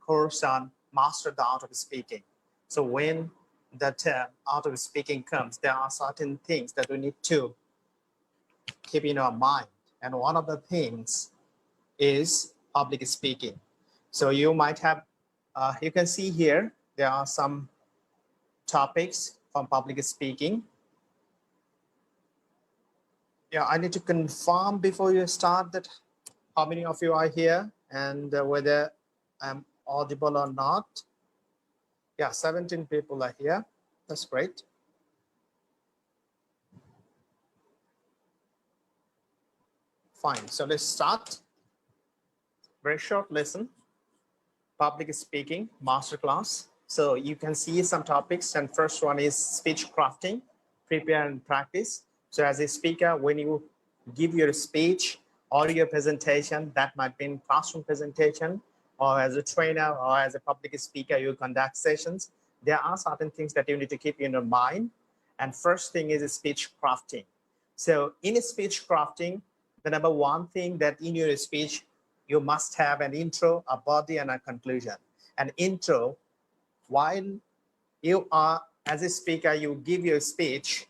course on Master the Art of Speaking. So when the term art of speaking comes, there are certain things that we need to keep in our mind. And one of the things is public speaking. So you might have, you can see here, there are some topics from public speaking. Yeah, I need to confirm before you start that how many of you are here and whether I'm audible or not. Yeah, 17 people are here. That's great. Fine, so let's start. Very short lesson, public speaking masterclass. So you can see some topics, and first one is speech crafting, prepare and practice. So as a speaker, when you give your speech or your presentation, that might be in classroom presentation, or as a trainer or as a public speaker, you conduct sessions. There are certain things that you need to keep in your mind. And first thing is speech crafting. So in speech crafting, the number one thing that in your speech, you must have an intro, a body, and a conclusion. An intro, while you are, as a speaker, you give your speech,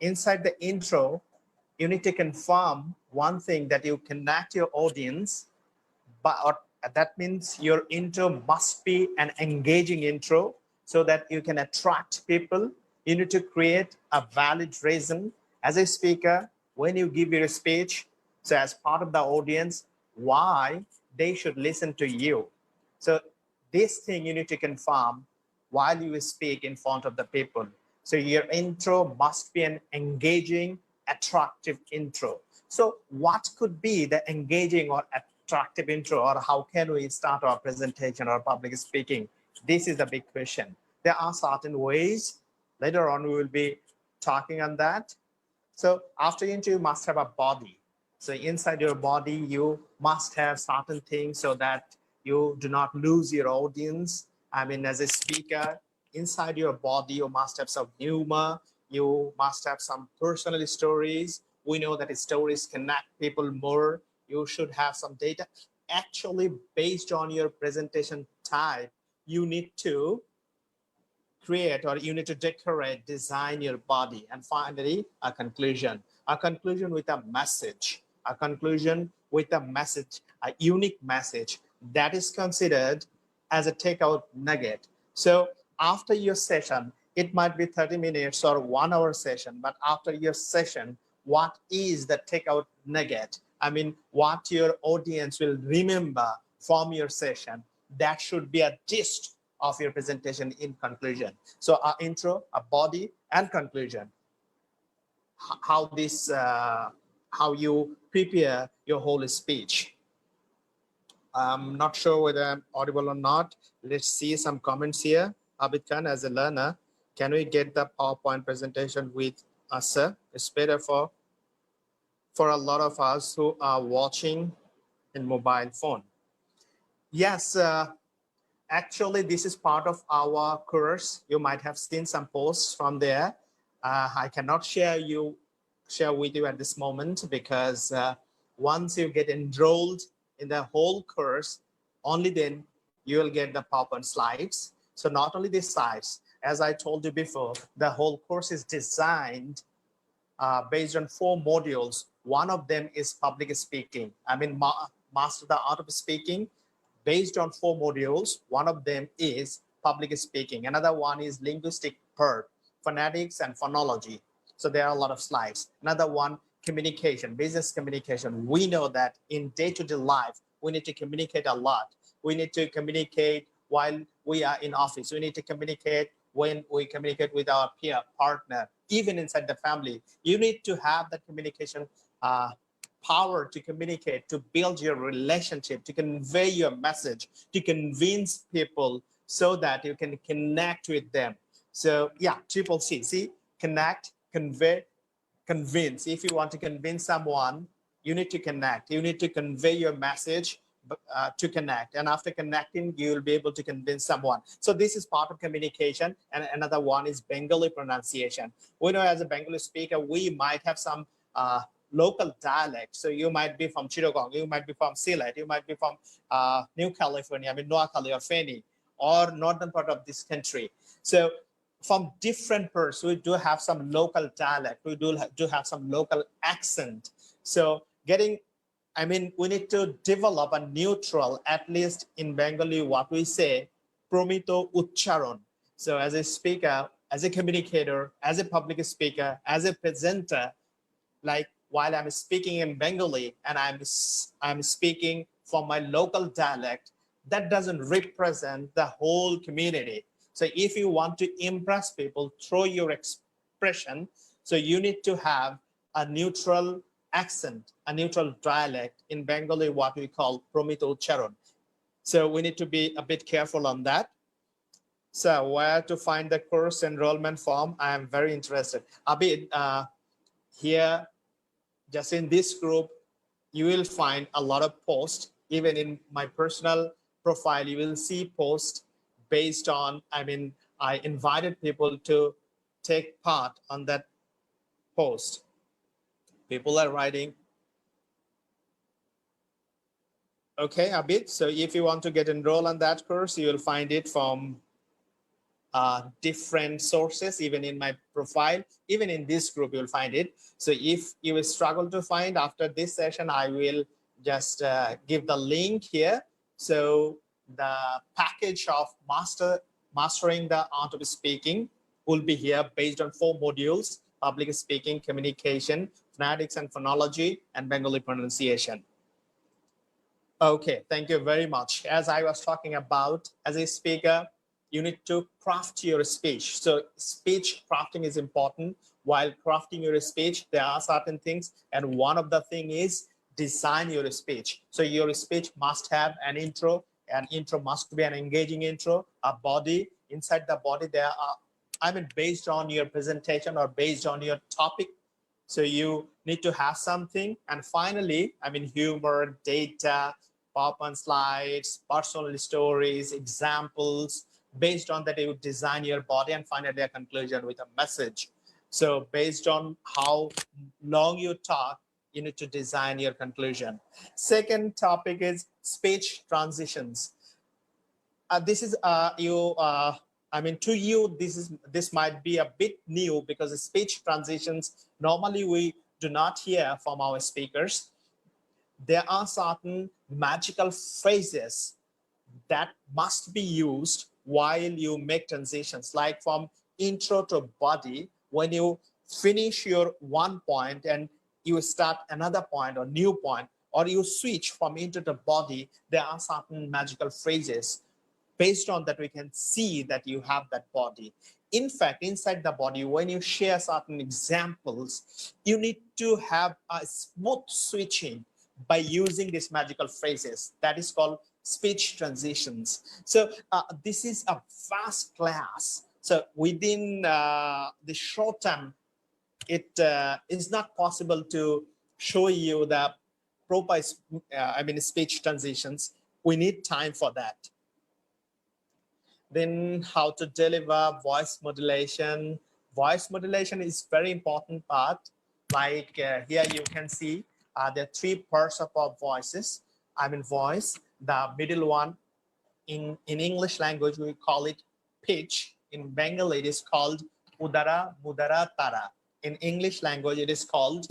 inside the intro, you need to confirm one thing, that you connect your audience, but that means your intro must be an engaging intro so that you can attract people. You need to create a valid reason as a speaker when you give your speech. So as part of the audience, why they should listen to you. So this thing you need to confirm while you speak in front of the people. So your intro must be an engaging, attractive intro. So what could be the engaging or attractive intro, or how can we start our presentation or public speaking? This is the big question. There are certain ways. Later on, we will be talking on that. So after intro, you must have a body. So inside your body, you must have certain things so that you do not lose your audience. I mean, as a speaker, inside your body, you must have some humor. You must have some personal stories. We know that stories connect people more. You should have some data. Actually, based on your presentation type, you need to create, or you need to decorate, design your body. And finally, a conclusion with a message, a conclusion with a message, a unique message that is considered as a takeout nugget. So after your session, it might be 30 minutes or 1 hour session, but after your session, what is the takeout nugget? I mean, what your audience will remember from your session, that should be a gist of your presentation in conclusion. So our intro, a body, and conclusion. How this, how you prepare your whole speech. I'm not sure whether I'm audible or not. Let's see some comments here. Abid Khan, as a learner, can we get the PowerPoint presentation with us, sir? It's better for a lot of us who are watching in mobile phone. Yes, actually, this is part of our course. You might have seen some posts from there. I cannot share with you at this moment, because once you get enrolled in the whole course, only then you will get the PowerPoint slides. So not only these slides, as I told you before, the whole course is designed based on 4 modules. One of them is public speaking. I mean, master the art of speaking, based on 4 modules. One of them is public speaking. Another one is linguistic part, phonetics and phonology. So there are a lot of slides. Another one, communication, business communication. We know that in day-to-day life, we need to communicate a lot. We need to communicate while we are in office. We need to communicate when we communicate with our peer partner, even inside the family. You need to have that communication power to communicate, to build your relationship, to convey your message, to convince people so that you can connect with them. So yeah, triple C, see, connect, convey, convince. If you want to convince someone, you need to connect. You need to convey your message to connect. And after connecting, you will be able to convince someone. So this is part of communication. And another one is Bengali pronunciation. We know as a Bengali speaker, we might have some local dialect. So you might be from Chittagong, you might be from Sylhet, you might be from New California, I mean Noakhali or Feni, or northern part of this country. So from different persons, we do have some local dialect, we do have some local accent. So we need to develop a neutral, at least in Bengali, what we say, promito uchcharon. So as a speaker, as a communicator, as a public speaker, as a presenter, like while I'm speaking in Bengali and I'm speaking from my local dialect, that doesn't represent the whole community. So if you want to impress people through your expression, so you need to have a neutral accent, a neutral dialect. In Bengali, what we call promito charon. So we need to be a bit careful on that. So where to find the course enrollment form? I am very interested. Abid, here, just in this group, you will find a lot of posts. Even in my personal profile, you will see posts based on, I invited people to take part on that post. People are writing. Okay, Abid, so if you want to get enrolled on that course, you will find it from different sources. Even in my profile, even in this group, you'll find it. So if you will struggle to find after this session, I will just give the link here. So the package of mastering the art of speaking will be here based on 4 modules: public speaking, communication, phonetics and phonology, and Bengali pronunciation. Okay, thank you very much. As I was talking about, as a speaker, you need to craft your speech. So speech crafting is important. While crafting your speech, there are certain things, and one of the things is design your speech. So your speech must have an intro. An intro must be an engaging intro, a body. Inside the body, there are, based on your presentation or based on your topic. So you need to have something. And finally, humor, data, PowerPoint slides, personal stories, examples. Based on that, you design your body and finally a conclusion with a message. So based on how long you talk, you need to design your conclusion. Second topic is speech transitions. This is to you, this might be a bit new because speech transitions, normally we do not hear from our speakers. There are certain magical phrases that must be used while you make transitions, like from intro to body. When you finish your one point and you start another point or new point, or you switch from intro to body, there are certain magical phrases. Based on that, we can see that you have that body. In fact, inside the body, when you share certain examples, you need to have a smooth switching by using these magical phrases. That is called speech transitions. So this is a vast class. So within the short term, it is not possible to show you the proper speech transitions. We need time for that. Then how to deliver voice modulation. Voice modulation is very important part. Like here you can see there are 3 parts of our voices. Voice, the middle one. In English language, we call it pitch. In Bengali, it is called udara, mudara, tara. In English language, it is called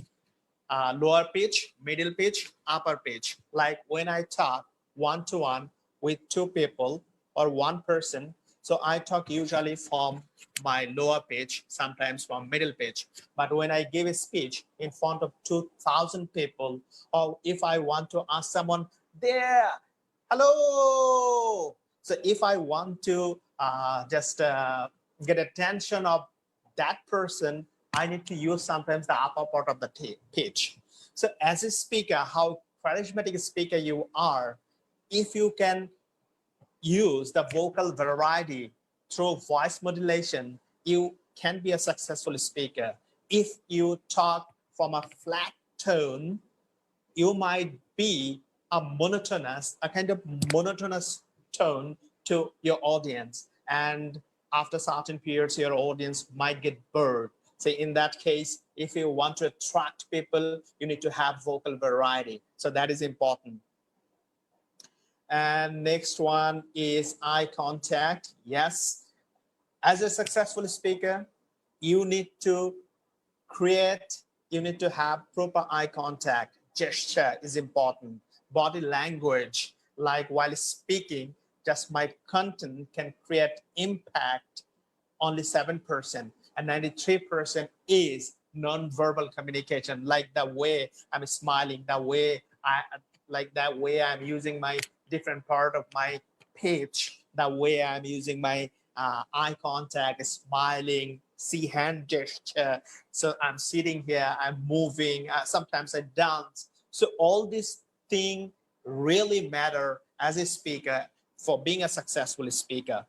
lower pitch, middle pitch, upper pitch. Like when I talk one-to-one with 2 people or 1 person, so I talk usually from my lower pitch, sometimes from middle pitch. But when I give a speech in front of 2,000 people, or if I want to ask someone there, hello. So if I want to get attention of that person, I need to use sometimes the upper part of the pitch. So as a speaker, how charismatic speaker you are, if you can use the vocal variety through voice modulation, you can be a successful speaker. If you talk from a flat tone, you might be a kind of monotonous tone to your audience. And after certain periods, your audience might get bored. So in that case, if you want to attract people, you need to have vocal variety. So that is important. And next one is eye contact. Yes, as a successful speaker, you need to you need to have proper eye contact. Gesture is important. Body language, like while speaking, just my content can create impact only 7%, and 93% is non-verbal communication, like the way I'm smiling, the way I'm using my different part of my page, the way I'm using my eye contact, smiling, see hand gesture. So I'm sitting here, I'm moving, sometimes I dance. So all these things really matter as a speaker for being a successful speaker.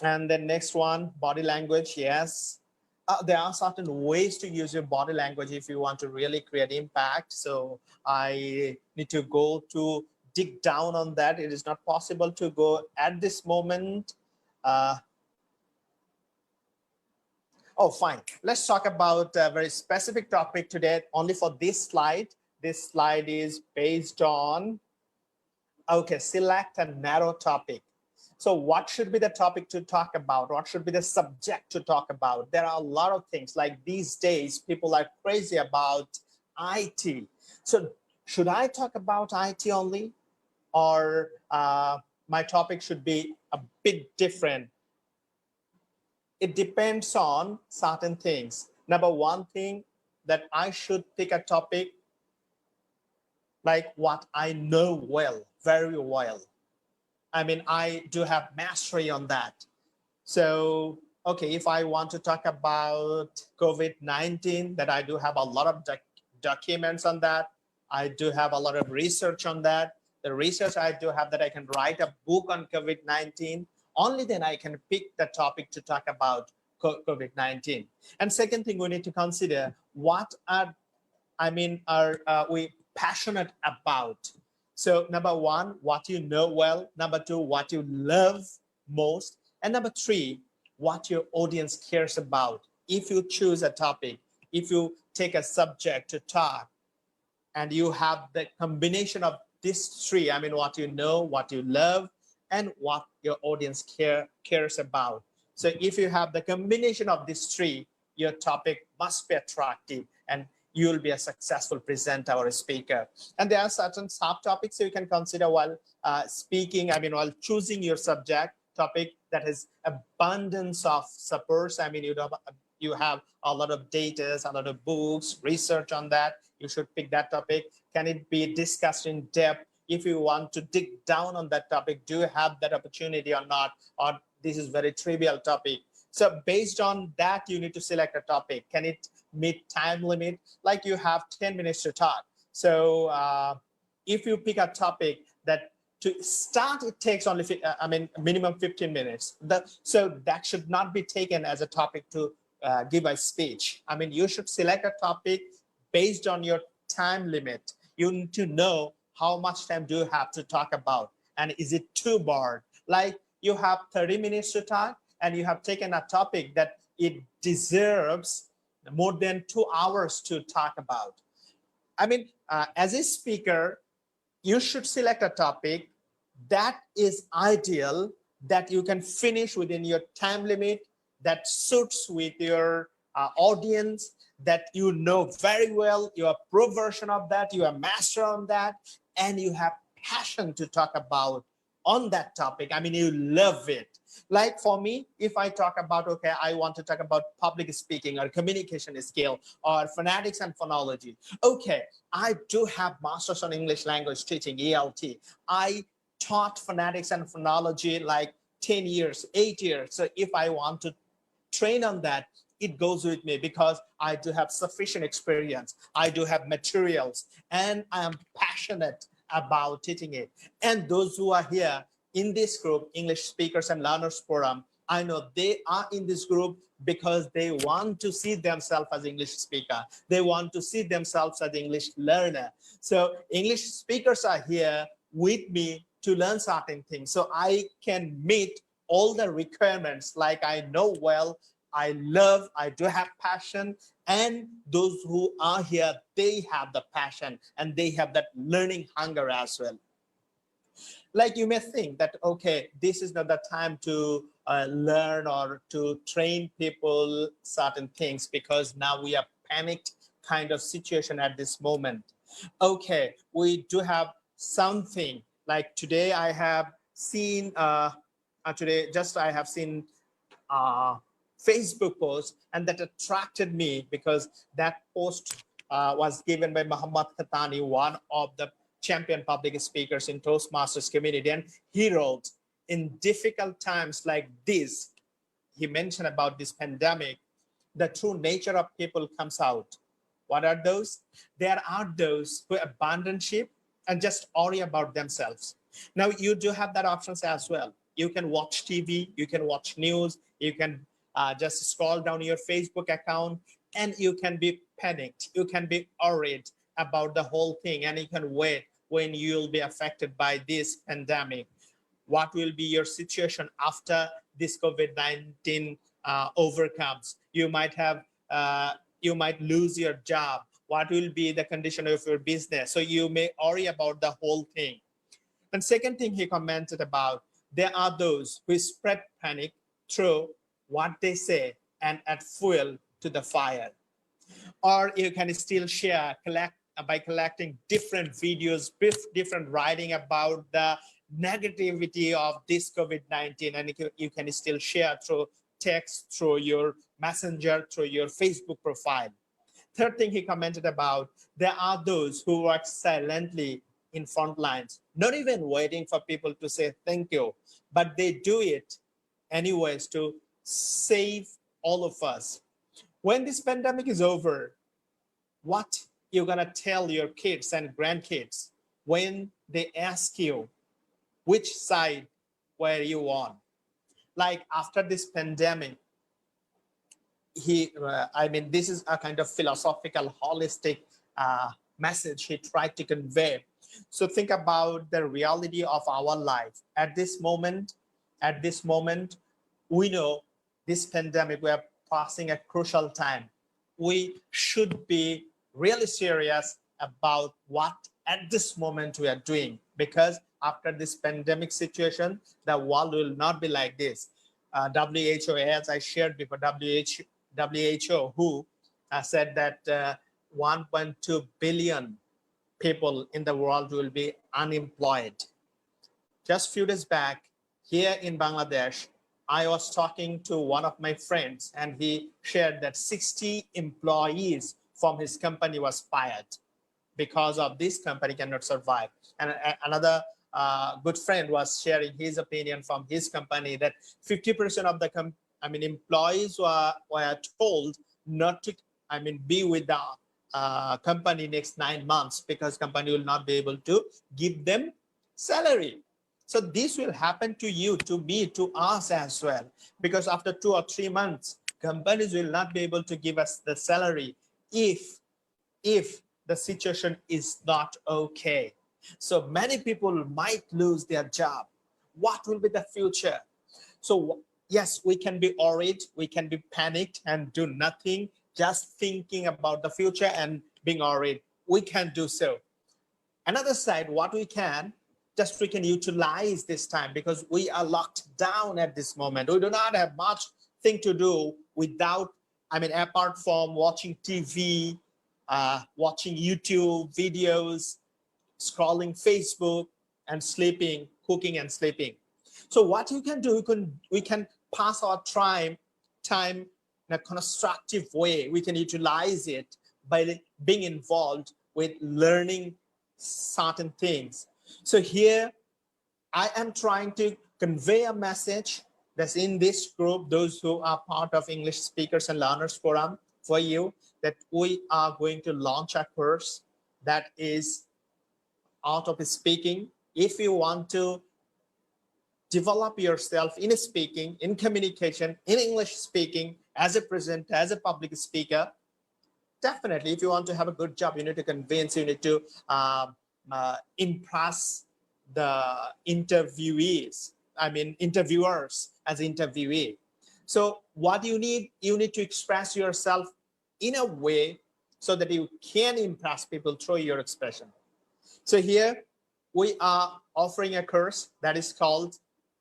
And then next one, body language. Yes, there are certain ways to use your body language if you want to really create impact. So I need to go to dig down on that. It is not possible to go at this moment. Oh, fine. Let's talk about a very specific topic today, only for this slide. This slide is based on, okay, select a narrow topic. So what should be the topic to talk about? What should be the subject to talk about? There are a lot of things, like these days, people are crazy about IT. So should I talk about IT only? Or my topic should be a bit different? It depends on certain things. Number one thing, that I should pick a topic like what I know well, very well. I mean, I do have mastery on that. So, okay, if I want to talk about COVID-19, that I do have a lot of documents on that. I do have a lot of research on that. The research I do have, that I can write a book on COVID-19. Only then I can pick the topic to talk about COVID-19. And second thing we need to consider, what are we passionate about? So number one, what you know well. Number two, what you love most. And number three, what your audience cares about. If you choose a topic, if you take a subject to talk, and you have the combination of these three, I mean, what you know, what you love, and what your audience cares about. So if you have the combination of these three, your topic must be attractive, and you'll be a successful presenter or a speaker. And there are certain subtopics you can consider while speaking, I mean, while choosing your subject topic, that has abundance of supports. I mean, you have a lot of data, a lot of books, research on that. You should pick that topic. Can it be discussed in depth? If you want to dig down on that topic, do you have that opportunity or not? Or this is very trivial topic. So based on that, you need to select a topic. Can it meet time limit? Like you have 10 minutes to talk. So if you pick a topic that to start, it takes only, minimum 15 minutes. So that should not be taken as a topic to give a speech. I mean, you should select a topic based on your time limit. You need to know how much time do you have to talk about, and is it too broad? Like you have 30 minutes to talk, and you have taken a topic that it deserves more than 2 hours to talk about. I mean, as a speaker, you should select a topic that is ideal, that you can finish within your time limit, that suits with your audience, that you know very well, you're a pro version of that, you are master on that, and you have passion to talk about on that topic. I mean, you love it. Like for me, if I talk about, okay, I want to talk about public speaking or communication skill or phonetics and phonology. Okay, I do have masters on English language teaching, ELT. I taught phonetics and phonology like 10 years, 8 years. So if I want to train on that, it goes with me because I do have sufficient experience. I do have materials, and I am passionate about teaching it. And those who are here in this group, English Speakers and Learners Forum, I know they are in this group because they want to see themselves as English speaker. They want to see themselves as English learner. So English speakers are here with me to learn certain things. So I can meet all the requirements, like I know well I love, I do have passion, and those who are here, they have the passion and they have that learning hunger as well. Like you may think that, okay, this is not the time to learn or to train people certain things because now we are panicked kind of situation at this moment. Okay, we do have something like today I have seen, I have seen uh, Facebook post, and that attracted me because that post was given by Mohammad Khatami, one of the champion public speakers in Toastmasters community. And he wrote, in difficult times like this, he mentioned about this pandemic, the true nature of people comes out. What are those? There are those who abandon ship and just worry about themselves. Now you do have that options as well. You can watch TV, you can watch news, you can just scroll down your Facebook account, and you can be panicked. You can be worried about the whole thing, and you can wait when you'll be affected by this pandemic. What will be your situation after this COVID-19 overcomes? You might have, you might lose your job. What will be the condition of your business? So you may worry about the whole thing. And second thing he commented about, there are those who spread panic through what they say and add fuel to the fire. Or you can still share, collect by collecting different videos, different writing about the negativity of this COVID-19, and you can still share through text, through your messenger, through your Facebook profile. Third thing he commented about, there are those who work silently in front lines, not even waiting for people to say thank you, but they do it anyways to save all of us. When this pandemic is over, what you're gonna tell your kids and grandkids when they ask you which side were you on? Like after this pandemic, this is a kind of philosophical, holistic message he tried to convey. So think about the reality of our life at this moment. At this moment, we know this pandemic, we are passing a crucial time. We should be really serious about what at this moment we are doing, because after this pandemic situation, the world will not be like this. WHO, as I shared before, WHO who said that 1.2 billion people in the world will be unemployed. Just a few days back, here in Bangladesh, I was talking to one of my friends, and he shared that 60 employees from his company was fired because of this company cannot survive. And another good friend was sharing his opinion from his company that 50% of the employees were told not to be with the company next 9 months because company will not be able to give them salary. So this will happen to you, to me, to us as well, because after 2 or 3 months, companies will not be able to give us the salary if the situation is not okay. So many people might lose their job. What will be the future? So yes, we can be worried, we can be panicked and do nothing, just thinking about the future and being worried. We can do so. Another side, what we can utilize this time, because we are locked down at this moment. We do not have much thing to do without, apart from watching TV, watching YouTube videos, scrolling Facebook, and sleeping, cooking and sleeping. So what you can do, we can pass our time in a constructive way. We can utilize it by being involved with learning certain things. So here I am trying to convey a message that's in this group, those who are part of English Speakers and Learners Forum, for you, that we are going to launch a course that is art of speaking. If you want to develop yourself in speaking, in communication, in English speaking, as a presenter, as a public speaker, definitely, if you want to have a good job, you need to convince, you need to impress the interviewers as interviewee. So what you need to express yourself in a way so that you can impress people through your expression. So here we are offering a course that is called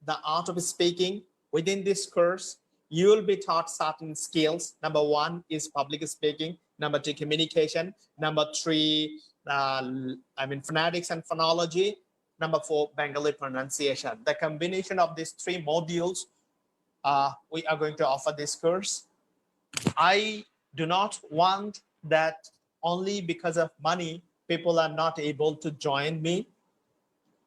The Art of Speaking. Within this course, you will be taught certain skills. Number one is public speaking. Number two, communication. Number three, phonetics and phonology. Number four, Bengali pronunciation. The combination of these three modules, we are going to offer this course. I do not want that only because of money, people are not able to join me.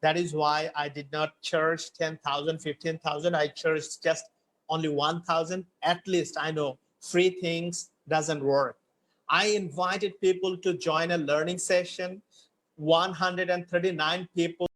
That is why I did not charge 10,000, 15,000. I charged just only 1,000. At least I know free things doesn't work. I invited people to join a learning session. 139 people